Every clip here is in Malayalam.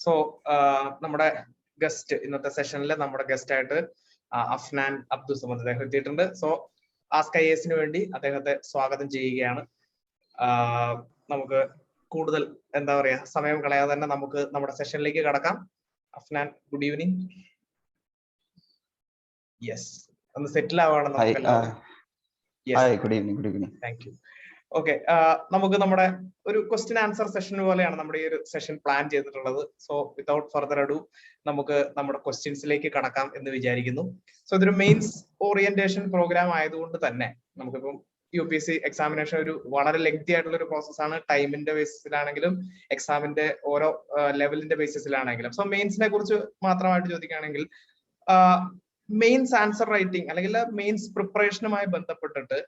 സോ നമ്മുടെ ഗസ്റ്റ് ഇന്നത്തെ സെഷനിൽ നമ്മുടെ ഗസ്റ്റ് ആയിട്ട് അഫ്നാൻ അബ്ദു അദ്ദേഹം എത്തിയിട്ടുണ്ട്. സോ ആസ്ക് IASന് വേണ്ടി അദ്ദേഹത്തെ സ്വാഗതം ചെയ്യുകയാണ്. നമുക്ക് കൂടുതൽ എന്താ പറയാ സമയം കളയാതെ തന്നെ നമുക്ക് നമ്മുടെ സെഷനിലേക്ക് കടക്കാം. Afnan, good evening. യെസ്, ഒന്ന് സെറ്റിൽ ആവാണ് നമുക്ക് എല്ലാവരും. Thank you. ഓക്കെ, നമുക്ക് നമ്മുടെ ഒരു ക്വസ്റ്റ്യൻ ആൻസർ സെഷൻ പോലെയാണ് നമ്മുടെ ഈ ഒരു സെഷൻ പ്ലാൻ ചെയ്തിട്ടുള്ളത്. സോ വിതൗട്ട് ഫർദർ അഡു നമുക്ക് നമ്മുടെ ക്വസ്റ്റ്യൻസിലേക്ക് കടക്കാം എന്ന് വിചാരിക്കുന്നു. സോ ഇതൊരു മെയിൻസ് ഓറിയന്റേഷൻ പ്രോഗ്രാം ആയതുകൊണ്ട് തന്നെ നമുക്കിപ്പം UPSC എക്സാമിനേഷൻ ഒരു വളരെ ലെങ്തി ആയിട്ടുള്ള ഒരു പ്രോസസ്സാണ്. ടൈമിന്റെ ബേസിസിലാണെങ്കിലും എക്സാമിന്റെ ഓരോ ലെവലിന്റെ ബേസിസിലാണെങ്കിലും. സോ മെയിൻസിനെ കുറിച്ച് മാത്രമായിട്ട് ചോദിക്കുകയാണെങ്കിൽ മെയിൻസ് ആൻസർ റൈറ്റിംഗ് അല്ലെങ്കിൽ മെയിൻസ് പ്രിപ്പറേഷനുമായി ബന്ധപ്പെട്ടിട്ട്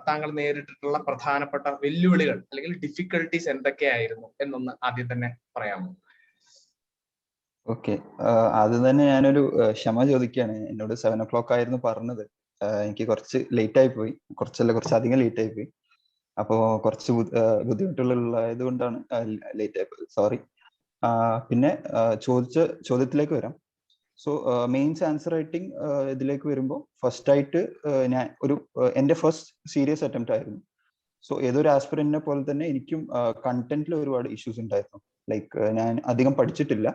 താങ്കൾ നേരിട്ടിട്ടുള്ള പ്രധാനപ്പെട്ട വെല്ലുവിളികൾ അല്ലെങ്കിൽ ഡിഫിക്കൽട്ടീസ് എന്തൊക്കെയായിരുന്നു എന്നൊന്ന് ആദ്യം തന്നെ പറയാമോ? ഓക്കെ, ആദ്യം തന്നെ ഞാനൊരു ക്ഷമ ചോദിക്കുകയാണ്. എന്നോട് 7 o'clock ആയിരുന്നു പറഞ്ഞത്. എനിക്ക് കുറച്ച് ലേറ്റ് ആയി പോയി, കുറച്ചധികം ലേറ്റ് ആയി പോയി. അപ്പോൾ കുറച്ച് ബുദ്ധിമുട്ടുള്ളത് കൊണ്ടാണ് ലേറ്റ് ആയി പോയത്, സോറി. പിന്നെ ചോദ്യത്തിലേക്ക് വരാം. സോ മെയിൻസ് ആൻസർ റൈറ്റിംഗ് ഇതിലേക്ക് വരുമ്പോൾ ഫസ്റ്റ് ആയിട്ട് ഞാൻ എൻ്റെ ഫസ്റ്റ് സീരിയസ് അറ്റംപ്റ്റ് ആയിരുന്നു. സോ ഏതൊരു ആസ്പിറന്റിനെ പോലെ തന്നെ എനിക്കും കണ്ടന്റിൽ ഒരുപാട് ഇഷ്യൂസ് ഉണ്ടായിരുന്നു. ലൈക്ക് ഞാൻ അധികം പഠിച്ചിട്ടില്ല.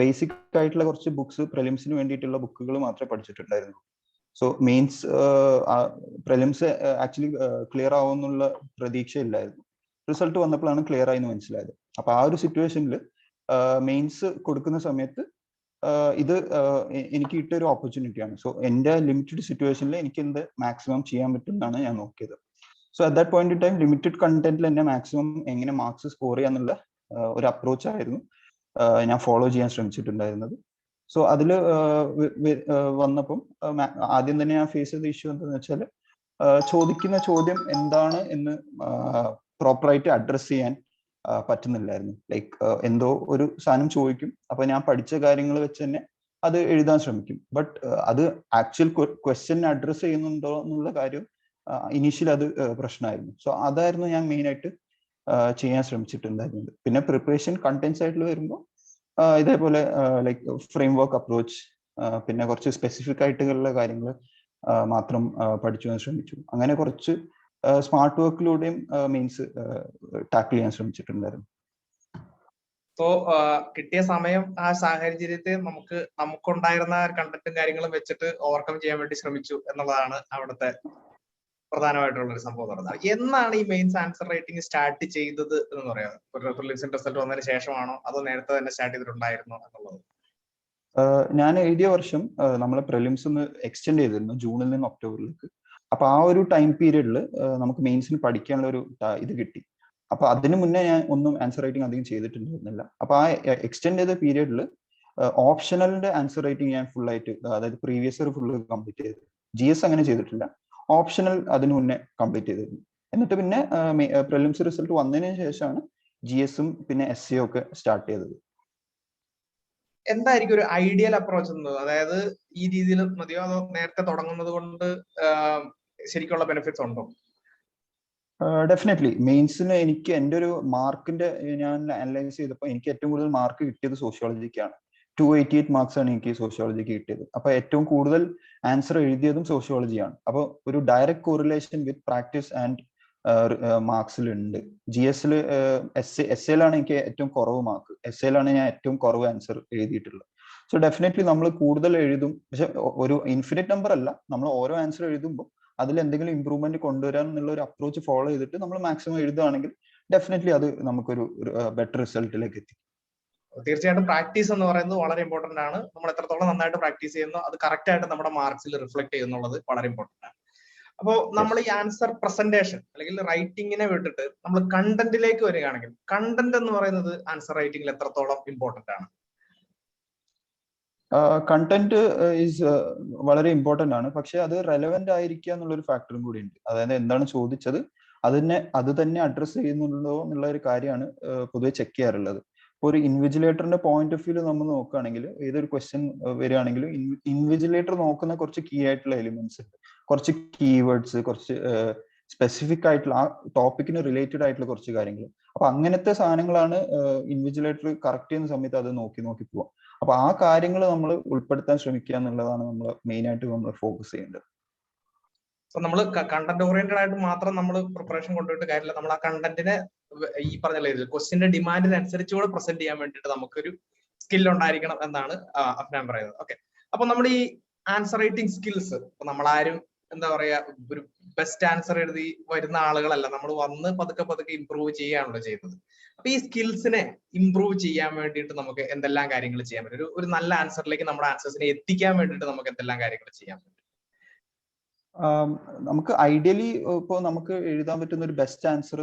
ബേസിക് ആയിട്ടുള്ള കുറച്ച് ബുക്സ്, പ്രിലിംസിന് വേണ്ടിയിട്ടുള്ള ബുക്കുകൾ മാത്രമേ പഠിച്ചിട്ടുണ്ടായിരുന്നു. So mains prelims actually clear ആവുമെന്നുള്ള പ്രതീക്ഷയില്ലായിരുന്നു. റിസൾട്ട് വന്നപ്പോഴാണ് ക്ലിയർ ആയെന്ന് മനസ്സിലായത്. അപ്പൊ ആ ഒരു സിറ്റുവേഷനിൽ മെയിൻസ് കൊടുക്കുന്ന സമയത്ത് ഇത് എനിക്ക് കിട്ടിയ ഒരു ഓപ്പർച്യൂണിറ്റിയാണ്. സോ എൻ്റെ ലിമിറ്റഡ് സിറ്റുവേഷനിൽ എനിക്ക് എന്ത് മാക്സിമം ചെയ്യാൻ പറ്റും എന്നാണ് ഞാൻ നോക്കിയത്. So at that point in time limited കണ്ടന്റിൽ എന്നെ മാക്സിമം എങ്ങനെ മാർക്സ് സ്കോർ ചെയ്യാന്നുള്ള ഒരു അപ്രോച്ച് ആയിരുന്നു ഞാൻ ഫോളോ ചെയ്യാൻ ശ്രമിച്ചിട്ടുണ്ടായിരുന്നത്. സോ അതിൽ വന്നപ്പം ആദ്യം തന്നെ ഞാൻ ഫേസ് ചെയ്ത ഇഷ്യൂ എന്താണെന്ന് വെച്ചാൽ ചോദിക്കുന്ന ചോദ്യം എന്താണ് എന്ന് പ്രോപ്പറായിട്ട് അഡ്രസ് ചെയ്യാൻ പറ്റുന്നില്ലായിരുന്നു. ലൈക്ക് എന്തോ ഒരു സാധനം ചോദിക്കും, അപ്പൊ ഞാൻ പഠിച്ച കാര്യങ്ങൾ വെച്ച് തന്നെ അത് എഴുതാൻ ശ്രമിക്കും. ബട്ട് അത് ആക്ച്വൽ ക്വസ്റ്റ്യൻ അഡ്രസ് ചെയ്യുന്നുണ്ടോ എന്നുള്ള കാര്യം ഇനീഷ്യലി അത് പ്രശ്നമായിരുന്നു. സോ അതായിരുന്നു ഞാൻ മെയിൻ ആയിട്ട് ചെയ്യാൻ ശ്രമിച്ചിട്ടുണ്ടായിരുന്നത്. പിന്നെ പ്രിപ്പറേഷൻ കണ്ടന്റ്സ് ആയിട്ട് വരുമ്പോൾ ഇതേപോലെ ലൈക്ക് ഫ്രെയിം വർക്ക് അപ്രോച്ച്, പിന്നെ കുറച്ച് സ്പെസിഫിക് ആയിട്ടുള്ള കാര്യങ്ങൾ മാത്രം പഠിച്ചു പോകാൻ ശ്രമിച്ചു. അങ്ങനെ കുറച്ച് സ്മാർട്ട് വർക്കിലൂടെയും മെയിൻസ് ടാക്കിൾ ചെയ്യാൻ ശ്രമിച്ചിട്ടുണ്ടായിരുന്നു. സോ കിട്ടിയ സമയം ആ സാഹചര്യത്തെ നമുക്കുണ്ടായിരുന്ന കണ്ടന്റും കാര്യങ്ങളും വെച്ചിട്ട് ഓവർകം ചെയ്യാൻ വേണ്ടി ശ്രമിച്ചു എന്നുള്ളതാണ് അവിടുത്തെ പ്രധാനമായിട്ടുള്ള ഒരു സംഭവം നടന്നത്. എന്നാണ് ഈ മെയിൻസ് ആൻസർ റൈറ്റിംഗ് സ്റ്റാർട്ട് ചെയ്തത് എന്ന് പറയാം? പ്രിലിംസിന്റെ റിസൾട്ട് വന്നതിന് ശേഷമാണോ അതോ നേരത്തെ തന്നെ സ്റ്റാർട്ട് ചെയ്തിട്ടുണ്ടായിരുന്നോ എന്നുള്ളത്? ഞാൻ എഴുതിയ വർഷം നമ്മളെ പ്രിലിംസ് ഒന്ന് എക്സ്റ്റെൻഡ് ചെയ്തിരുന്നു, ജൂണിൽ നിന്ന് ഒക്ടോബറിലേക്ക്. അപ്പൊ ആ ഒരു ടൈം പീരീഡിൽ നമുക്ക് മെയിൻസിന് പഠിക്കാനുള്ള ഒരു ഇത് കിട്ടി. അപ്പൊ അതിനു മുന്നേ ഞാൻ ഒന്നും ആൻസർ റൈറ്റിംഗ് അധികം ചെയ്തിട്ടുണ്ടായിരുന്നില്ല. അപ്പൊ ആ എക്സ്റ്റെൻഡ് ചെയ്ത പീരീഡിൽ ഓപ്ഷണലിന്റെ ആൻസർ റൈറ്റിംഗ് ഞാൻ ഫുൾ ആയിട്ട്, അതായത് പ്രീവിയസ് ഇയർ ഫുള്ള് കംപ്ലീറ്റ് ചെയ്തു. GS അങ്ങനെ ചെയ്തിട്ടില്ല, ഓപ്ഷണൽ അതിനു മുന്നേ കംപ്ലീറ്റ് ചെയ്തിരുന്നു. എന്നിട്ട് പിന്നെ പ്രിലിംസ് റിസൾട്ട് വന്നതിന് ശേഷമാണ് GSഉം പിന്നെ SC ഒക്കെ സ്റ്റാർട്ട് ചെയ്തത്. എന്തായിരിക്കും ഒരു ഐഡിയൽ അപ്രോച്ച് എന്നത്? അതായത് ഈ രീതിയിൽ മതിയോ അതോ നേരത്തെ തുടങ്ങുന്നത് കൊണ്ട് ശരിക്കുള്ള ബെനിഫിറ്റ്സ് ഉണ്ടോ? ഡെഫിനറ്റ്ലി മെയിൻസിന് എനിക്ക് എൻ്റെ ഒരു മാർക്കിന്റെ ഞാൻ അനലൈസ് ചെയ്തപ്പോൾ എനിക്ക് ഏറ്റവും കൂടുതൽ മാർക്ക് കിട്ടിയത് സോഷ്യോളജിക്കാണ്. 288 മാർക്സ് ആണ് എനിക്ക് സോഷ്യോളജിക്ക് കിട്ടിയത്. അപ്പൊ ഏറ്റവും കൂടുതൽ ആൻസർ എഴുതിയതും സോഷ്യോളജിയാണ്. അപ്പൊ ഒരു direct correlation with practice and മാർക്സിലുണ്ട്. GSൽ എസ്സേലാണ് എനിക്ക് ഏറ്റവും കുറവ് മാർക്ക്, എസ്സേലാണ് ഞാൻ ഏറ്റവും കുറവ് ആൻസർ എഴുതിയിട്ടുള്ളത്. സോ ഡെഫിനറ്റ്ലി നമ്മൾ കൂടുതൽ എഴുതും, പക്ഷെ ഒരു ഇൻഫിനിറ്റ് നമ്പർ അല്ല, നമ്മൾ ഓരോ ആൻസർ എഴുതുമ്പോൾ അതിൽ എന്തെങ്കിലും ഇമ്പ്രൂവ്മെന്റ് കൊണ്ടുവരാൻ എന്നുള്ള ഒരു അപ്രോച്ച് ഫോളോ ചെയ്തിട്ട് നമ്മൾ മാക്സിമം എഴുതുകയാണെങ്കിൽ ഡെഫിനറ്റ്ലി അത് നമുക്കൊരു ബെറ്റർ റിസൾട്ടിലേക്ക് എത്തിക്കും. തീർച്ചയായിട്ടും പ്രാക്ടീസ് എന്ന് പറയുന്നത് വളരെ ഇമ്പോർട്ടന്റ് ആണ്. നമ്മൾ എത്രത്തോളം നന്നായിട്ട് പ്രാക്ടീസ് ചെയ്യുന്നു അത് കറക്റ്റ് ആയിട്ട് നമ്മുടെ മാർക്സിൽ റിഫ്ലക്ട് ചെയ്യുന്നുള്ളത് വളരെ ഇമ്പോർട്ടന്റ് ആണ്. അപ്പോൾ നമ്മൾ ഈ ആൻസർ പ്രസന്റേഷൻ അല്ലെങ്കിൽ റൈറ്റിങ്ങിനെ വിട്ടിട്ട് നമ്മൾ കണ്ടന്റിലേക്ക് വരികയാണെങ്കിൽ കണ്ടന്റ് എന്ന് പറയുന്നത് ആൻസർ റൈറ്റിംഗിൽ എത്രത്തോളം ഇമ്പോർട്ടന്റ് ആണ്? കണ്ടന്റ് ഈസ് വളരെ ഇമ്പോർട്ടന്റ് ആണ്, പക്ഷെ അത് റെലവെന്റ് ആയിരിക്കുക എന്നുള്ളൊരു ഫാക്ടറും കൂടി ഉണ്ട്. അതായത് എന്താണ് ചോദിച്ചത് അത് തന്നെ അഡ്രസ് ചെയ്യുന്നുണ്ടോ എന്നുള്ള ഒരു കാര്യമാണ് പൊതുവെ ചെക്ക് ചെയ്യാറുള്ളത്. ഇപ്പോൾ ഒരു ഇൻവിജിലേറ്ററിന്റെ പോയിന്റ് ഓഫ് വ്യൂ നമ്മൾ നോക്കുകയാണെങ്കിൽ, ഏതൊരു ക്വസ്റ്റ്യൻ വരികയാണെങ്കിലും ഇൻവിജിലേറ്റർ നോക്കുന്ന കുറച്ച് കീ ആയിട്ടുള്ള എലിമെന്റ്സ് ഉണ്ട്. കുറച്ച് കീവേഡ്സ്, കുറച്ച് സ്പെസിഫിക് ആയിട്ടുള്ള ആ ടോപ്പിക്കിന് റിലേറ്റഡ് ആയിട്ടുള്ള കുറച്ച് കാര്യങ്ങൾ. അപ്പൊ അങ്ങനത്തെ സാധനങ്ങളാണ് ഇൻവിജിലേറ്റർ കറക്റ്റ് ചെയ്യുന്ന സമയത്ത് അത് നോക്കി പോവാം. അപ്പൊ ആ കാര്യങ്ങൾ നമ്മൾ ഉൾപ്പെടുത്താൻ ശ്രമിക്കുക എന്നുള്ളതാണ് നമ്മൾ മെയിൻ ആയിട്ട് നമ്മൾ ഫോക്കസ് ചെയ്യേണ്ടത്. സോ നമ്മൾ കണ്ടന്റ് ഓറിയന്റഡ് ആയിട്ട് മാത്രം നമ്മൾ പ്രിപ്പറേഷൻ കൊണ്ടുപോയിട്ട് കാര്യമില്ല. നമ്മൾ ആ കണ്ടന്റിനെ ഈ പറഞ്ഞ ക്വസ്റ്റിന്റെ ഡിമാൻഡിനനുസരിച്ചുകൂടെ പ്രസന്റ് ചെയ്യാൻ വേണ്ടിയിട്ട് നമുക്കൊരു സ്കിൽ ഉണ്ടായിരിക്കണം എന്നാണ് അഫ്നാൻ പറയുന്നത്. ഓക്കെ, അപ്പൊ നമ്മൾ ഈ ആൻസർ റൈറ്റിംഗ് സ്കിൽസ് നമ്മളാരും എന്താ പറയാ ഒരു ബെസ്റ്റ് ആൻസർ എഴുതി വരുന്ന ആളുകളല്ല. നമ്മൾ വന്ന് പതുക്കെ ഇമ്പ്രൂവ് ചെയ്യാണല്ലോ ചെയ്യുന്നത്. അപ്പൊ ഈ സ്കിൽസിനെ ഇമ്പ്രൂവ് ചെയ്യാൻ വേണ്ടിയിട്ട് നമുക്ക് എന്തെല്ലാം കാര്യങ്ങൾ ചെയ്യാൻ പറ്റും? ഒരു നല്ല ആൻസറിലേക്ക് നമ്മുടെ ആൻസേഴ്സിനെ എത്തിക്കാൻ വേണ്ടിയിട്ട് നമുക്ക് എന്തെല്ലാം കാര്യങ്ങൾ ചെയ്യാൻ പറ്റും? നമുക്ക് ഐഡിയലി ഇപ്പോൾ നമുക്ക് എഴുതാൻ പറ്റുന്ന ഒരു best answer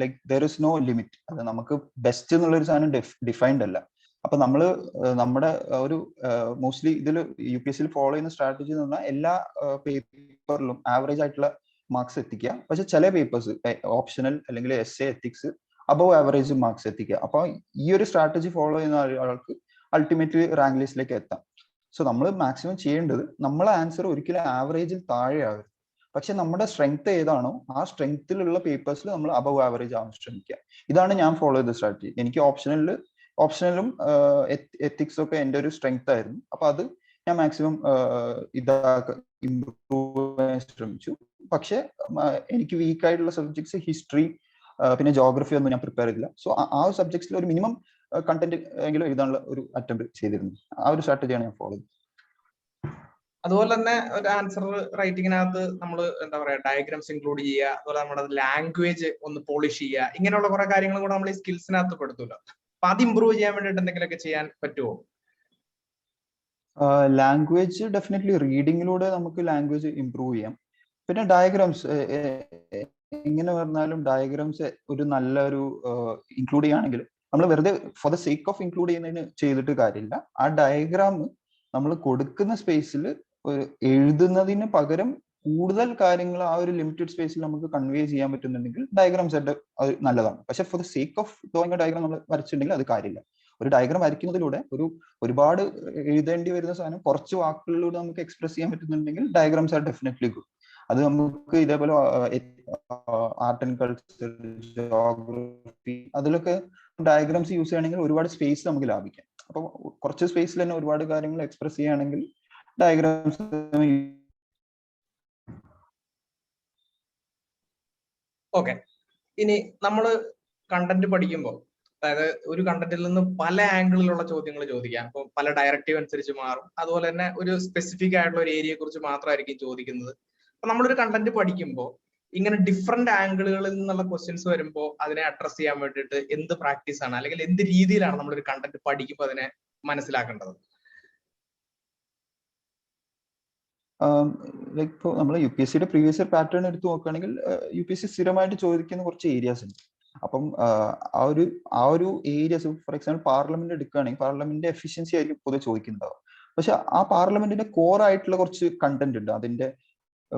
like there is no limit. അത് നമുക്ക് ബെസ്റ്റ് എന്നുള്ള ഒരു സാധനം ഡിഫൈൻഡ് അല്ല. അപ്പൊ നമ്മൾ നമ്മുടെ ഒരു മോസ്റ്റ്ലി ഇതിൽ UPSC ഫോളോ ചെയ്യുന്ന സ്ട്രാറ്റജി എന്ന് പറഞ്ഞാൽ എല്ലാ പേപ്പറിലും ആവറേജ് ആയിട്ടുള്ള മാർക്സ് എത്തിക്കുക. പക്ഷെ ചില പേപ്പേഴ്സ് ഓപ്ഷണൽ അല്ലെങ്കിൽ essay ethics above average marks എത്തിക്കുക. അപ്പൊ ഈ ഒരു സ്ട്രാറ്റജി ഫോളോ ചെയ്യുന്ന ആൾക്ക് അൾട്ടിമേറ്റ്ലി റാങ്ക് ലിസ്റ്റിലേക്ക് എത്താം. സോ നമ്മൾ മാക്സിമം ചെയ്യേണ്ടത് നമ്മളെ ആൻസർ ഒരിക്കലും ആവറേജിൽ താഴെ ആവരുത്. പക്ഷെ നമ്മുടെ സ്ട്രെങ്ത് ഏതാണോ ആ സ്ട്രെങ്ത്തിലുള്ള പേപ്പേഴ്സിൽ നമ്മൾ അബവ് ആവറേജ് ആവാൻ ശ്രമിക്കുക. ഇതാണ് ഞാൻ ഫോളോ ചെയ്ത സ്ട്രാറ്റജി. എനിക്ക് ഓപ്ഷണലും എത്തിക്സും ഒക്കെ എൻ്റെ ഒരു സ്ട്രെങ്ത് ആയിരുന്നു. അപ്പൊ അത് ഞാൻ മാക്സിമം ഇംപ്രൂവ് ചെയ്യാൻ ശ്രമിച്ചു. പക്ഷെ എനിക്ക് വീക്ക് ആയിട്ടുള്ള സബ്ജക്ട്സ് ഹിസ്റ്ററി പിന്നെ ജോഗ്രഫി ഒന്നും ഞാൻ പ്രിപ്പയർ ചെയ്തില്ല. സോ ആ സബ്ജക്ട്സിൽ ഒരു മിനിമം കണ്ടന്റ് എങ്കിലും എഴുതാനുള്ള ഒരു അറ്റംപ്റ്റ് ചെയ്തിരുന്നു. ആ ഒരു സ്ട്രാറ്റജിയാണ് ഞാൻ ഫോളോ ചെയ്തത്. അതുപോലെ തന്നെ ഒരു ആൻസർ റൈറ്റിങ്ങിനകത്ത് നമ്മൾ എന്താ പറയാ ഡയഗ്രാംസ് ഇൻക്ലൂഡ് ചെയ്യുക, അതുപോലെ നമ്മുടെ ലാംഗ്വേജ് ഒന്ന് പോളിഷ് ചെയ്യുക, ഇങ്ങനെയുള്ള കുറെ കാര്യങ്ങൾ കൂടെ നമ്മൾ ഈ സ്കിൽസിനകത്ത് പെടുത്തൂല്ലോ. അപ്പൊ അത് ഇമ്പ്രൂവ് ചെയ്യാൻ വേണ്ടിയിട്ട് എന്തെങ്കിലുമൊക്കെ ചെയ്യാൻ പറ്റുമോ? ലാംഗ്വേജ് ഡെഫിനറ്റ്ലി റീഡിങ്ങിലൂടെ നമുക്ക് ലാംഗ്വേജ് ഇമ്പ്രൂവ് ചെയ്യാം. പിന്നെ ഡയഗ്രാംസ് എങ്ങനെ പറഞ്ഞാലും ഡയഗ്രാംസ് ഒരു നല്ലൊരു ഇൻക്ലൂഡ് ചെയ്യുകയാണെങ്കിൽ നമ്മൾ വെറുതെ for the sake of include ചെയ്യുന്നതിന് ചെയ്തിട്ട് കാര്യമില്ല. ആ ഡയഗ്രാം നമ്മൾ കൊടുക്കുന്ന സ്പേസിൽ എഴുതുന്നതിന് പകരം കൂടുതൽ കാര്യങ്ങൾ ആ ഒരു ലിമിറ്റഡ് സ്പേസിൽ നമുക്ക് കൺവേ ചെയ്യാൻ പറ്റുന്നുണ്ടെങ്കിൽ ഡയഗ്രാംസ് അത് നല്ലതാണ്. പക്ഷെ for the sake of drawing diagram നമ്മൾ വരച്ചിട്ടുണ്ടെങ്കിൽ അത് കാര്യമില്ല. ഒരു ഡയഗ്രാം വരയ്ക്കുന്നതിലൂടെ ഒരുപാട് എഴുതേണ്ടി വരുന്ന സാധനം കുറച്ച് വാക്കുകളിലൂടെ നമുക്ക് എക്സ്പ്രസ് ചെയ്യാൻ പറ്റുന്നുണ്ടെങ്കിൽ ഡയഗ്രാംസ് ആർ ഡെഫിനറ്റ്ലി ഗുഡ്. അത് നമുക്ക് ഇതേപോലെ ആർട്ട് ആൻഡ് കൾച്ചർ, ജോഗ്രഫി അതിലൊക്കെ ഡയഗ്രാംസ് യൂസ് ചെയ്യുകയാണെങ്കിൽ ഒരുപാട് സ്പേസ് നമുക്ക് ലാഭിക്കാം. അപ്പൊ കുറച്ച് സ്പേസിൽ തന്നെ ഒരുപാട് കാര്യങ്ങൾ എക്സ്പ്രസ് ചെയ്യുകയാണെങ്കിൽ ഡയഗ്രാംസ്. ഓക്കെ, ഇനി നമ്മൾ കണ്ടന്റ് പഠിക്കുമ്പോൾ അതായത് ഒരു കണ്ടന്റിൽ നിന്ന് പല ആംഗിളിലുള്ള ചോദ്യങ്ങൾ ചോദിക്കാം. അപ്പൊ പല ഡയറക്റ്റീവ് അനുസരിച്ച് മാറും. അതുപോലെ തന്നെ ഒരു സ്പെസിഫിക് ആയിട്ടുള്ള ഒരു ഏരിയയെ കുറിച്ച് മാത്രമായിരിക്കും ചോദിക്കുന്നത്. അപ്പൊ നമ്മളൊരു കണ്ടന്റ് പഠിക്കുമ്പോൾ ഇങ്ങനെ ഡിഫറെന്റ് ആംഗിളുകളിൽ നിന്നുള്ള ക്വസ്റ്റ്യൻസ് വരുമ്പോൾ അതിനെ അഡ്രസ് ചെയ്യാൻ വേണ്ടിയിട്ട് എന്ത് പ്രാക്ടീസ് ആണ് അല്ലെങ്കിൽ എന്ത് രീതിയിലാണ് നമ്മളൊരു കണ്ടന്റ് പഠിക്കുമ്പോൾ അതിനെ മനസ്സിലാക്കേണ്ടത്? ലൈക്ക് ഇപ്പോൾ നമ്മൾ UPSCയുടെ പ്രീവിയസ് ഇയർ പാറ്റേൺ എടുത്ത് നോക്കുകയാണെങ്കിൽ UPSC സ്ഥിരമായിട്ട് ചോദിക്കുന്ന കുറച്ച് ഏരിയാസ് ഉണ്ട്. അപ്പം ആ ഒരു ഏരിയസ് ഫോർ എക്സാമ്പിൾ പാർലമെന്റ് എടുക്കുകയാണെങ്കിൽ പാർലമെന്റിന്റെ എഫിഷ്യൻസി ആയിരിക്കും പൊതുവെ ചോദിക്കുന്നുണ്ടാവും. പക്ഷെ ആ പാർലമെന്റിന്റെ കോർ ആയിട്ടുള്ള കുറച്ച് കണ്ടന്റ് ഉണ്ട്. അതിന്റെ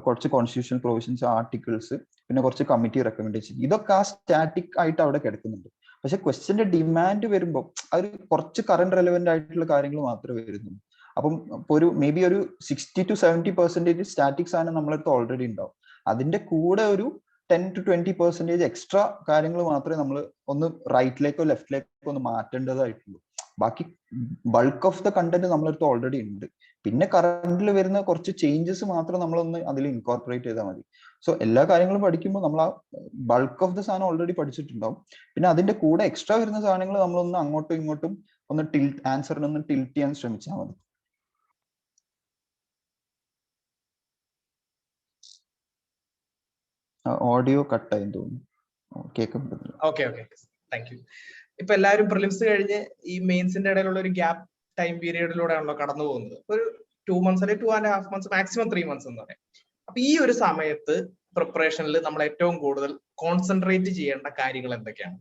കുറച്ച് കോൺസ്റ്റിറ്റ്യൂഷണൽ പ്രൊവിഷൻസ്, ആർട്ടിക്കിൾസ്, പിന്നെ കുറച്ച് കമ്മിറ്റി റെക്കമെൻഡേഷൻ, ഇതൊക്കെ ആ സ്റ്റാറ്റിക് ആയിട്ട് അവിടെ കിടക്കുന്നുണ്ട്. പക്ഷെ ക്വസ്റ്റ്യന്റെ ഡിമാൻഡ് വരുമ്പോൾ അത് കുറച്ച് കറന്റ് റെലവെന്റ് ആയിട്ടുള്ള കാര്യങ്ങൾ മാത്രമേ വരുന്നുള്ളൂ. അപ്പം ഇപ്പൊ മേ ബി ഒരു 60 to 70% സ്റ്റാറ്റിക്സ് ആണ് നമ്മളടുത്ത് ഓൾറെഡി ഉണ്ടാവും. അതിന്റെ കൂടെ ഒരു 10 to 20% എക്സ്ട്രാ കാര്യങ്ങൾ മാത്രമേ നമ്മൾ ഒന്ന് റൈറ്റിലേക്കോ ലെഫ്റ്റിലേക്കോ ഒന്ന് മാറ്റേണ്ടതായിട്ടുള്ളൂ. ബാക്കി ബൾക്ക് ഓഫ് ദ കണ്ടന്റ് നമ്മളടുത്ത് ഓൾറെഡി ഉണ്ട്. പിന്നെ കറന്റിൽ വരുന്ന കുറച്ച് ചേഞ്ചസ് മാത്രം നമ്മളൊന്ന് അതിൽ ഇൻകോർപ്പറേറ്റ് ചെയ്താൽ മതി. സോ എല്ലാ കാര്യങ്ങളും പഠിക്കുമ്പോൾ നമ്മൾ ആ ബൾക്ക് ഓഫ് ദ സാധനം ഓൾറെഡി പഠിച്ചിട്ടുണ്ടാവും. പിന്നെ അതിന്റെ കൂടെ എക്സ്ട്രാ വരുന്ന സാധനങ്ങൾ നമ്മളൊന്ന് അങ്ങോട്ടും ഇങ്ങോട്ടും ഒന്ന് ആൻസറിനൊന്ന് ടിൽറ്റ് ചെയ്യാൻ ശ്രമിച്ചാൽ മതി. ഓഡിയോ കട്ടായി തോന്നുന്നു, കേൾക്കുന്നില്ല. Okay, thank you. ഇപ്പൊ എല്ലാവരും പ്രിലിംസ് കഴിഞ്ഞ് ഈ മെയിൻസിന്റെ ഇടയിലുള്ള ഒരു ഗ്യാപ്പ് ടൈം പീരീഡിലൂടെയാണല്ലോ കടന്നു പോകുന്നത്. ഒരു 2 months അല്ലെങ്കിൽ 2.5 months, മാക്സിമം 3 months എന്ന് പറയാം. അപ്പൊ ഈ ഒരു സമയത്ത് പ്രിപ്പറേഷനിൽ നമ്മൾ ഏറ്റവും കൂടുതൽ കോൺസെൻട്രേറ്റ് ചെയ്യേണ്ട കാര്യങ്ങൾ എന്തൊക്കെയാണ്?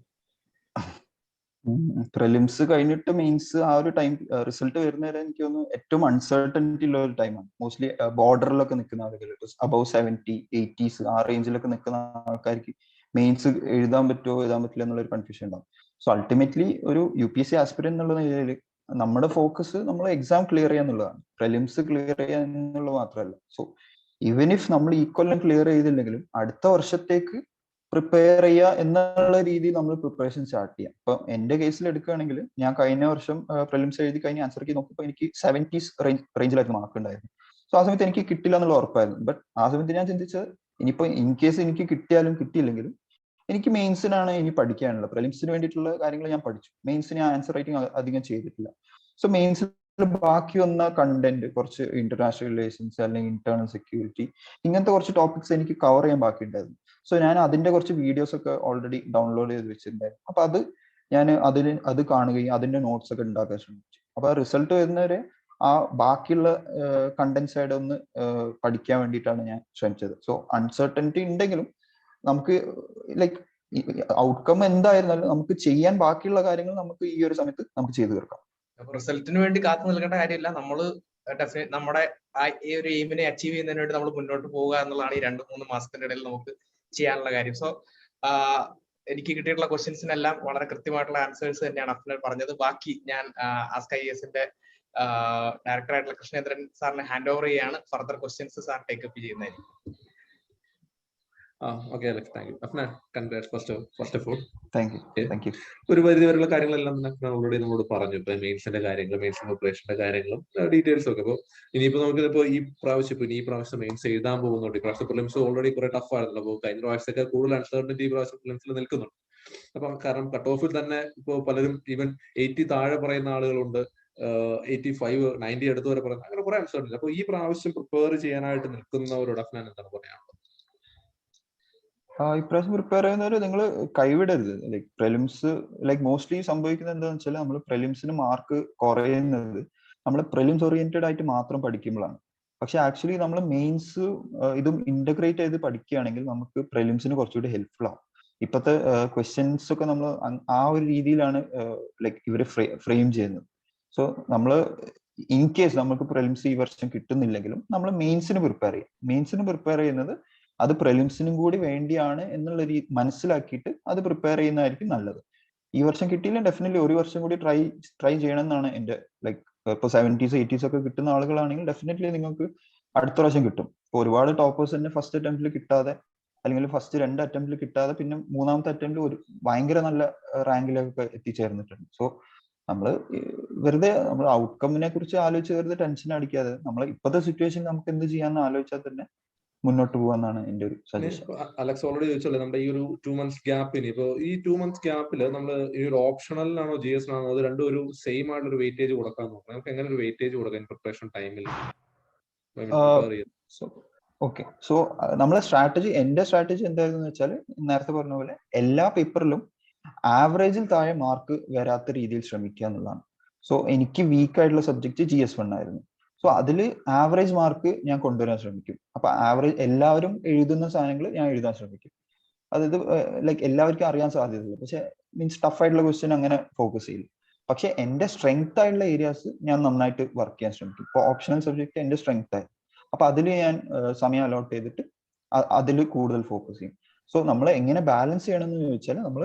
പ്രിലിംസ് കഴിഞ്ഞിട്ട് മെയിൻസ് ആ ഒരു ടൈം റിസൾട്ട് വരുന്നവരെ എനിക്ക് തോന്നുന്നു ഏറ്റവും അൺസർട്ടനിറ്റി ഉള്ള ഒരു ടൈമാണ്. മോസ്റ്റ്ലി ബോർഡറിലൊക്കെ നിൽക്കുന്ന ആളുകൾ, അബവ് 70, 80s ആ റേഞ്ചിലൊക്കെ നിൽക്കുന്ന ആൾക്കാർക്ക് മെയിൻസ് എഴുതാൻ പറ്റുമോ എഴുതാൻ പറ്റില്ല എന്നുള്ളൊരു കൺഫ്യൂഷൻ ഉണ്ടാവും. സോ അൾട്ടിമേറ്റ്ലി ഒരു UPSC ആസ്പിരന്റ് എന്നുള്ള നിലയിൽ നമ്മുടെ ഫോക്കസ് നമ്മൾ എക്സാം ക്ലിയർ ചെയ്യാന്നുള്ളതാണ്, പ്രിലിംസ് ക്ലിയർ ചെയ്യുക എന്നുള്ളത് മാത്രമല്ല. സോ ഈവൻ ഇഫ് നമ്മൾ ഈ കൊല്ലം ക്ലിയർ ചെയ്തില്ലെങ്കിലും അടുത്ത വർഷത്തേക്ക് പ്രിപ്പയർ ചെയ്യുക എന്നുള്ള രീതിയിൽ നമ്മൾ പ്രിപ്പറേഷൻ സ്റ്റാർട്ട് ചെയ്യാം. ഇപ്പൊ എന്റെ കേസിൽ എടുക്കുകയാണെങ്കിൽ ഞാൻ കഴിഞ്ഞ വർഷം പ്രിലിംസ് എഴുതി കഴിഞ്ഞ് ആൻസർ കീ നോക്കുമ്പോൾ എനിക്ക് 70s റേഞ്ചിലായിരുന്നു മാർക്ക് ഉണ്ടായിരുന്നു. സോ ആ സമയത്ത് എനിക്ക് കിട്ടില്ല എന്നുള്ള ഉറപ്പായിരുന്നു. ബട്ട് ആ സമയത്ത് ഞാൻ ചിന്തിച്ചത് ഇനിയിപ്പോ ഇൻ കേസ് എനിക്ക് കിട്ടിയാലും കിട്ടിയില്ലെങ്കിലും എനിക്ക് മെയിൻസിനാണ് ഇനി പഠിക്കാനുള്ളത്. പ്രിലിംസിന് വേണ്ടിയിട്ടുള്ള കാര്യങ്ങൾ ഞാൻ പഠിച്ചു. മെയിൻസിന് ഞാൻ ആൻസർ റൈറ്റിംഗ് അധികം ചെയ്തിട്ടില്ല. സോ മെയിൻസിൽ ബാക്കി വന്ന കണ്ടന്റ് കുറച്ച് ഇന്റർനാഷണൽ റിലേഷൻസ് അല്ലെങ്കിൽ ഇന്റേണൽ സെക്യൂരിറ്റി ഇങ്ങനത്തെ കുറച്ച് ടോപ്പിക്സ് എനിക്ക് കവർ ചെയ്യാൻ ബാക്കി ഉണ്ടായിരുന്നു. സോ ഞാൻ അതിന്റെ കുറച്ച് വീഡിയോസ് ഒക്കെ ഓൾറെഡി ഡൗൺലോഡ് ചെയ്ത് വെച്ചിട്ടുണ്ടായിരുന്നു. അപ്പൊ ഞാൻ അത് കാണുകയും അതിന്റെ നോട്ട്സ് ഒക്കെ ഉണ്ടാക്കാൻ ശ്രമിച്ചു. അപ്പൊ ആ റിസൾട്ട് വരുന്നവരെ ആ ബാക്കിയുള്ള കണ്ടന്റ് സൈഡ് ഒന്ന് പഠിക്കാൻ വേണ്ടിയിട്ടാണ് ഞാൻ ശ്രമിച്ചത്. സോ അൺസർട്ടനിറ്റി ഉണ്ടെങ്കിലും നമുക്ക് ലൈക്ക് ഔട്ട്കം എന്തായിരുന്നാലും നമുക്ക് ചെയ്യാൻ ബാക്കിയുള്ള കാര്യങ്ങൾ നമുക്ക് ഈ ഒരു സമയത്ത് നമുക്ക് ചെയ്തു തീർക്കാം. റിസൾട്ടിന് വേണ്ടി കാത്തു നിൽക്കേണ്ട കാര്യമില്ല. നമ്മള് നമ്മുടെ ഈ ഒരു എയിമിനെ അച്ചീവ് ചെയ്യുന്നതിന് വേണ്ടി നമ്മൾ മുന്നോട്ട് പോവുക എന്നുള്ളതാണ് ഈ 2-3 മാസത്തിന്റെ ഇടയിൽ നമുക്ക് ചെയ്യാനുള്ള കാര്യം. സോ എനിക്ക് കിട്ടിയിട്ടുള്ള ക്വസ്റ്റ്യൻസിനെല്ലാം വളരെ കൃത്യമായിട്ടുള്ള ആൻസേഴ്സ് തന്നെയാണ് അഫ്നാൻ പറഞ്ഞത്. ബാക്കി ഞാൻ ആസ്ക് IASന്റെ ഡയറക്ടർ ആയിട്ടുള്ള കൃഷ്ണേന്ദ്രൻ സാറിന് ഹാൻഡ് ഓവർ ചെയ്യാണ്. ഫർദർ ക്വസ്റ്റ്യൻസ് സാർ ടേക്കപ്പ് ചെയ്യുന്നതായിരിക്കും. Okay, Alex, thank you. Afnan, congrats first of all. Thank you. ഒരു പരിധി വരെയുള്ള കാര്യങ്ങളെല്ലാം ഓൾറെഡി നമ്മളോട് പറഞ്ഞു. ഇപ്പൊ മെയിൻസിന്റെ കാര്യങ്ങളും മെയിൻസ് പ്രിപ്പറേഷന്റെ കാര്യങ്ങളും ഡീറ്റെയിൽസും ഒക്കെ. അപ്പൊ ഇനിയിപ്പോ നമുക്കിപ്പോ ഈ പ്രാവശ്യം മെയിൻസ് എഴുതാൻ പോകുന്നുണ്ട്. ഈ പ്രാവശ്യം പ്രിലിംസ് ഓൾറെഡി കുറെ ടഫ് ആയിരുന്നല്ലോ. അപ്പോൾ കഴിഞ്ഞ പ്രാവശ്യത്തേക്ക് കൂടുതൽ അൺസർട്ടനിറ്റി ഈ പ്രാവശ്യം പ്രിലിംസിൽ നിൽക്കുന്നുണ്ട്. അപ്പൊ കാരണം കട്ട് ഓഫിൽ തന്നെ ഇപ്പോ പലരും ഈവൻ 80 താഴെ പറയുന്ന ആളുകളുണ്ട്, 85, 90 അടുത്ത് വരെ പറയുന്നത്, അങ്ങനെ കുറെ അൺസർട്ടനിറ്റി. അപ്പൊ ഈ പ്രാവശ്യം പ്രിപ്പയർ ചെയ്യാനായിട്ട് നിൽക്കുന്നവരോട് അഫ്നാൻ എന്താണ് പറയാനുള്ളത്? ഇപ്രാവശ്യം പ്രിപ്പയർ ചെയ്യുന്നവര് നിങ്ങൾ കൈവിടരുത്. ലൈക് പ്രിലിംസ് മോസ്റ്റ്ലി സംഭവിക്കുന്നത് എന്താണെന്ന് വെച്ചാൽ നമ്മൾ പ്രിലിംസിന് മാർക്ക് കുറയുന്നത് നമ്മൾ പ്രിലിംസ് ഓറിയന്റഡ് ആയിട്ട് മാത്രം പഠിക്കുമ്പോഴാണ്. പക്ഷെ ആക്ച്വലി നമ്മൾ മെയിൻസ് ഇതും ഇന്റഗ്രേറ്റ് ചെയ്ത് പഠിക്കുകയാണെങ്കിൽ നമുക്ക് പ്രിലിംസിന് കുറച്ചുകൂടി ഹെൽപ്ഫുൾ ആവും. ഇപ്പോഴത്തെ ക്വസ്റ്റ്യൻസ് ഒക്കെ നമ്മൾ ആ ഒരു രീതിയിലാണ് ഇവര് ഫ്രെയിം ചെയ്യുന്നത്. സോ നമ്മൾ ഇൻ കേസ് നമുക്ക് പ്രിലിംസ് ഈ വർഷം കിട്ടുന്നില്ലെങ്കിലും നമ്മൾ മെയിൻസിന് പ്രിപ്പയർ ചെയ്യുന്നത് അത് പ്രിലിംസിനും കൂടി വേണ്ടിയാണ് എന്നുള്ള മനസ്സിലാക്കിയിട്ട് അത് പ്രിപ്പയർ ചെയ്യുന്നതായിരിക്കും നല്ലത്. ഈ വർഷം കിട്ടിയില്ല ഡെഫിനറ്റ്ലി ഒരു വർഷം കൂടി ട്രൈ ചെയ്യണം എന്നാണ് എന്റെ ഇപ്പൊ 70s 80s ഒക്കെ കിട്ടുന്ന ആളുകളാണെങ്കിൽ ഡെഫിനറ്റ്ലി നിങ്ങൾക്ക് അടുത്ത പ്രാവശ്യം കിട്ടും. ഇപ്പൊ ഒരുപാട് ടോപ്പേഴ്സ് തന്നെ ഫസ്റ്റ് അറ്റംപ്റ്റിൽ കിട്ടാതെ അല്ലെങ്കിൽ ഫസ്റ്റ് 2 അറ്റംപ്റ്റിൽ കിട്ടാതെ പിന്നെ മൂന്നാമത്തെ അറ്റംപ്റ്റിൽ ഒരു ഭയങ്കര നല്ല റാങ്കിലൊക്കെ എത്തിച്ചേർന്നിട്ടുണ്ട്. സോ വെറുതെ നമ്മൾ ഔട്ട്കമ്മിനെ കുറിച്ച് ആലോചിച്ച് വെറുതെ ടെൻഷൻ അടിക്കാതെ നമ്മൾ ഇപ്പോഴത്തെ സിറ്റുവേഷൻ നമുക്ക് എന്ത് ചെയ്യാന്ന് ആലോചിച്ചാൽ തന്നെ മുന്നോട്ട് പോകാന്നാണ് എന്റെ ഒരു സജഷൻ. അലക്സ് ഓൾറെഡി ചോദിച്ചല്ലേ നമ്മുടെ ഈ ഒരു 2 months ഗ്യാപ്പിന്, ഇപ്പൊ ഈ 2 months ഗ്യാപ്പിൽ നമ്മൾ ഈ ഒരു ഓപ്ഷണലിനാണോ GS ആണോ അത് രണ്ടും ഒരു സെയിം ആയിട്ടുള്ള ഒരു വെയിറ്റേജ് കൊടുക്കാൻ നോക്കാം? നമുക്ക് എങ്ങനെ ഒരു വെയിറ്റേജ് കൊടുക്കാം പ്രിപ്പറേഷൻ ടൈമിൽ? ഓക്കെ, സോ എന്റെ സ്ട്രാറ്റജി എന്തായിരുന്നു വെച്ചാൽ നേരത്തെ പറഞ്ഞ പോലെ എല്ലാ പേപ്പറിലും ആവറേജിൽ താഴെ മാർക്ക് വരാത്ത രീതിയിൽ ശ്രമിക്കുക എന്നുള്ളതാണ്. സോ എനിക്ക് വീക്ക് ആയിട്ടുള്ള സബ്ജക്ട് GS1 ആയിരുന്നു. സോ അതിൽ ആവറേജ് മാർക്ക് ഞാൻ കൊണ്ടുവരാൻ ശ്രമിക്കും. അപ്പൊ എല്ലാവരും എഴുതുന്ന സാധനങ്ങൾ ഞാൻ എഴുതാൻ ശ്രമിക്കും. അതായത് എല്ലാവർക്കും അറിയാൻ സാധ്യതയുള്ളൂ. പക്ഷെ മീൻസ് ടഫ് ആയിട്ടുള്ള ക്വസ്റ്റ്യൻ അങ്ങനെ ഫോക്കസ് ചെയ്യില്ല. പക്ഷെ എന്റെ സ്ട്രെങ്ത് ആയിട്ടുള്ള ഏരിയാസ് ഞാൻ നന്നായിട്ട് വർക്ക് ചെയ്യാൻ ശ്രമിക്കും. ഇപ്പൊ ഓപ്ഷണൽ സബ്ജക്ട് എന്റെ സ്ട്രെങ്ത് ആയി, അപ്പൊ അതിൽ ഞാൻ സമയം അലോട്ട് ചെയ്തിട്ട് അതിൽ കൂടുതൽ ഫോക്കസ് ചെയ്യും. സോ നമ്മൾ എങ്ങനെ ബാലൻസ് ചെയ്യണം എന്ന് ചോദിച്ചാൽ നമ്മൾ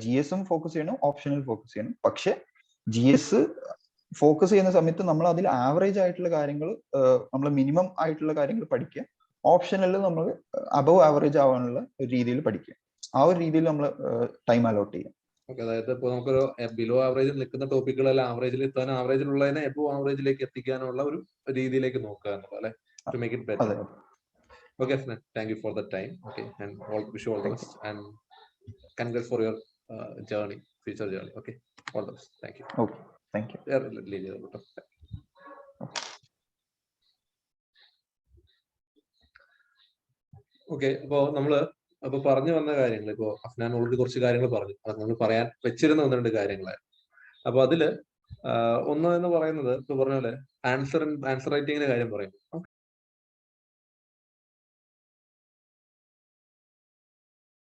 GS ഫോക്കസ് ചെയ്യണം, ഓപ്ഷണൽ ഫോക്കസ് ചെയ്യണം. പക്ഷെ GS ഫോക്കസ് ചെയ്യുന്ന സമയത്ത് നമ്മൾ അതിൽ ആവറേജ് ആയിട്ടുള്ള കാര്യങ്ങൾ, നമ്മൾ മിനിമം ആയിട്ടുള്ള കാര്യങ്ങൾ പഠിക്കുക. ഓപ്ഷനിൽ നമ്മൾ അബവ് ആവറേജ് ആവാനുള്ള ഒരു രീതിയിൽ പഠിക്കുക. ആ ഒരു രീതിയിൽ നമ്മൾ ടൈം അലോട്ട് ചെയ്യാം. അതായത് ഇപ്പോൾ നമുക്കൊരു ബിലോ ആവറേജിൽ നിൽക്കുന്ന ടോപ്പിക്കുകളെല്ലാം ആവറേജിൽ എത്താൻ, ആവറേജിലുള്ളതിനെ എബോ ആവറേജിലേക്ക് എത്തിക്കാനുള്ള ഒരു രീതിയിലേക്ക് നോക്കുക എന്നുള്ളത് അല്ലെ, to make it better. Okay, thank you for the time. Okay, and wish you all the best and congrats for your future journey. Okay, all the best. Thank you. Okay, thank you. Okay, അപ്പൊ പറഞ്ഞു വന്ന കാര്യങ്ങൾ ഇപ്പോ അഫ്നാൻ ഓൾറെഡി കുറച്ച് കാര്യങ്ങൾ പറഞ്ഞു. അത് നമ്മൾ പറയാൻ വെച്ചിരുന്ന 1-2 കാര്യങ്ങളായിരുന്നു. അപ്പൊ അതില് ഒന്ന് എന്ന് പറയുന്നത് ഇപ്പൊ പറഞ്ഞ പോലെ ആൻസർ റൈറ്റിങ്ങിന്റെ കാര്യം പറയും.